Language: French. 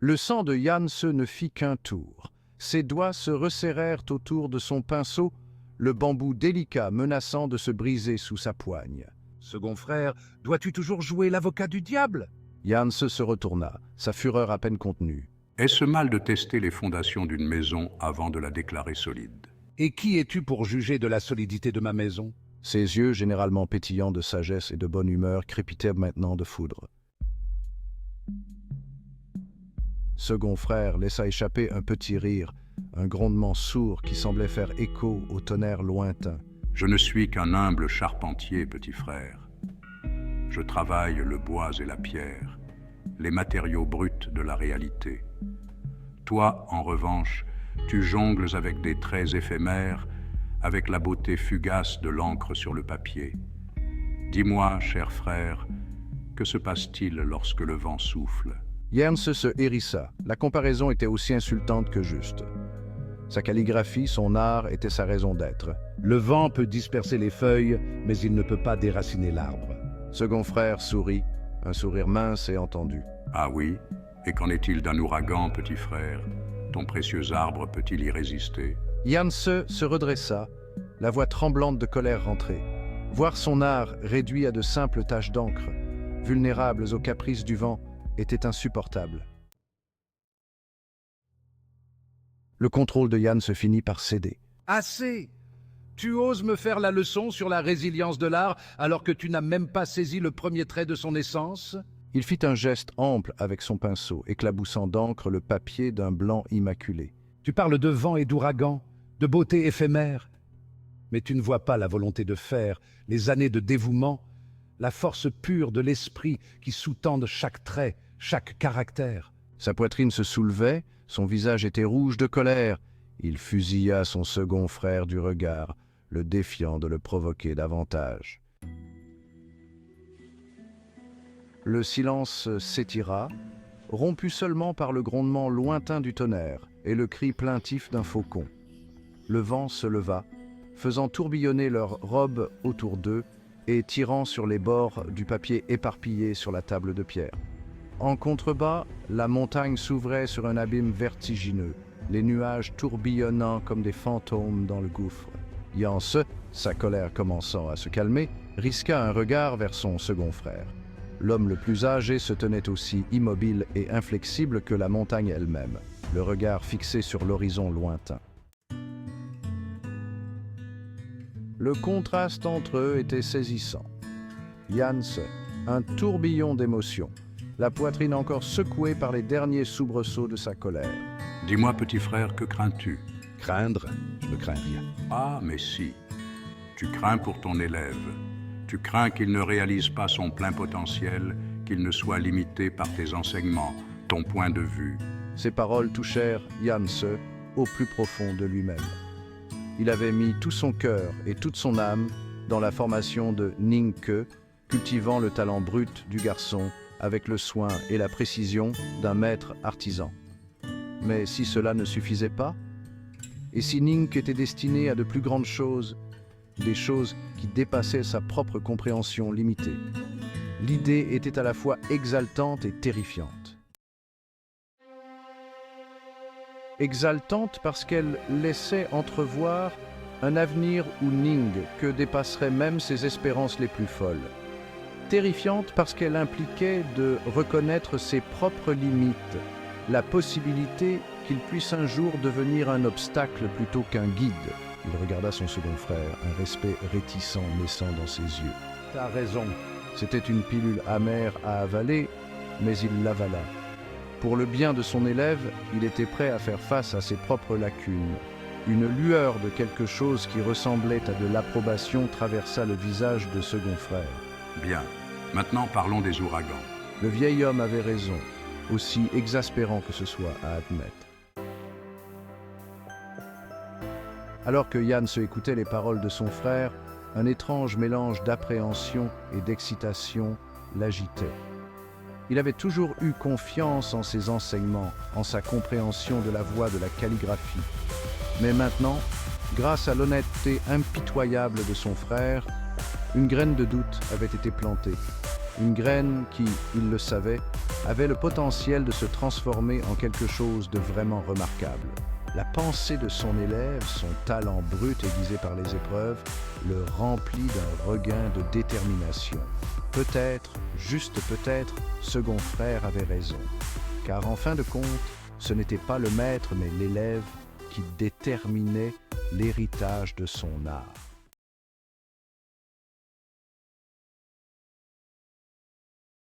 Le sang de Janse ne fit qu'un tour. Ses doigts se resserrèrent autour de son pinceau, le bambou délicat menaçant de se briser sous sa poigne. Second frère, dois-tu toujours jouer l'avocat du diable? Janse se retourna, sa fureur à peine contenue. Est-ce mal de tester les fondations d'une maison avant de la déclarer solide? Et qui es-tu pour juger de la solidité de ma maison? Ses yeux, généralement pétillants de sagesse et de bonne humeur, crépitaient maintenant de foudre. Second frère laissa échapper un petit rire, un grondement sourd qui semblait faire écho au tonnerre lointain. Je ne suis qu'un humble charpentier, petit frère. Je travaille le bois et la pierre, les matériaux bruts de la réalité. Toi, en revanche, tu jongles avec des traits éphémères, avec la beauté fugace de l'encre sur le papier. Dis-moi, cher frère, que se passe-t-il lorsque le vent souffle? Janse se hérissa. La comparaison était aussi insultante que juste. Sa calligraphie, son art, était sa raison d'être. Le vent peut disperser les feuilles, mais il ne peut pas déraciner l'arbre. Second frère sourit, un sourire mince et entendu. Ah oui? Et qu'en est-il d'un ouragan, petit frère? Ton précieux arbre peut-il y résister? Janse se redressa, la voix tremblante de colère rentrée. Voir son art réduit à de simples taches d'encre, vulnérables aux caprices du vent, était insupportable. Le contrôle de Janse finit par céder. Assez! Tu oses me faire la leçon sur la résilience de l'art alors que tu n'as même pas saisi le premier trait de son essence? Il fit un geste ample avec son pinceau, éclaboussant d'encre le papier d'un blanc immaculé. Tu parles de vent et d'ouragan, de beauté éphémère. Mais tu ne vois pas la volonté de faire, les années de dévouement, la force pure de l'esprit qui sous-tendent chaque trait, chaque caractère. Sa poitrine se soulevait, son visage était rouge de colère. Il fusilla son second frère du regard, le défiant de le provoquer davantage. Le silence s'étira, rompu seulement par le grondement lointain du tonnerre et le cri plaintif d'un faucon. Le vent se leva, faisant tourbillonner leurs robes autour d'eux et tirant sur les bords du papier éparpillé sur la table de pierre. En contrebas, la montagne s'ouvrait sur un abîme vertigineux, les nuages tourbillonnant comme des fantômes dans le gouffre. Janse, sa colère commençant à se calmer, risqua un regard vers son second frère. L'homme le plus âgé se tenait aussi immobile et inflexible que la montagne elle-même, le regard fixé sur l'horizon lointain. Le contraste entre eux était saisissant. Janse, un tourbillon d'émotions, la poitrine encore secouée par les derniers soubresauts de sa colère. Dis-moi, petit frère, que crains-tu? Craindre, je ne crains rien. Ah, mais si. Tu crains pour ton élève. Tu crains qu'il ne réalise pas son plein potentiel, qu'il ne soit limité par tes enseignements, ton point de vue. Ces paroles touchèrent Janse au plus profond de lui-même. Il avait mis tout son cœur et toute son âme dans la formation de Ninke, cultivant le talent brut du garçon avec le soin et la précision d'un maître artisan. Mais si cela ne suffisait pas, et si Ninke était destiné à de plus grandes choses, des choses qui dépassaient sa propre compréhension limitée, l'idée était à la fois exaltante et terrifiante. Exaltante parce qu'elle laissait entrevoir un avenir où Ninke dépasserait même ses espérances les plus folles. Terrifiante parce qu'elle impliquait de reconnaître ses propres limites, la possibilité qu'il puisse un jour devenir un obstacle plutôt qu'un guide. Il regarda son second frère, un respect réticent naissant dans ses yeux. « T'as raison. » C'était une pilule amère à avaler, mais il l'avala. Pour le bien de son élève, il était prêt à faire face à ses propres lacunes. Une lueur de quelque chose qui ressemblait à de l'approbation traversa le visage de second frère. Bien. Maintenant, parlons des ouragans. Le vieil homme avait raison, aussi exaspérant que ce soit à admettre. Alors que Janse écoutait les paroles de son frère, un étrange mélange d'appréhension et d'excitation l'agitait. Il avait toujours eu confiance en ses enseignements, en sa compréhension de la voie de la calligraphie. Mais maintenant, grâce à l'honnêteté impitoyable de son frère, une graine de doute avait été plantée. Une graine qui, il le savait, avait le potentiel de se transformer en quelque chose de vraiment remarquable. La pensée de son élève, son talent brut aiguisé par les épreuves, le remplit d'un regain de détermination. Peut-être, juste peut-être, second frère avait raison. Car en fin de compte, ce n'était pas le maître mais l'élève qui déterminait l'héritage de son art.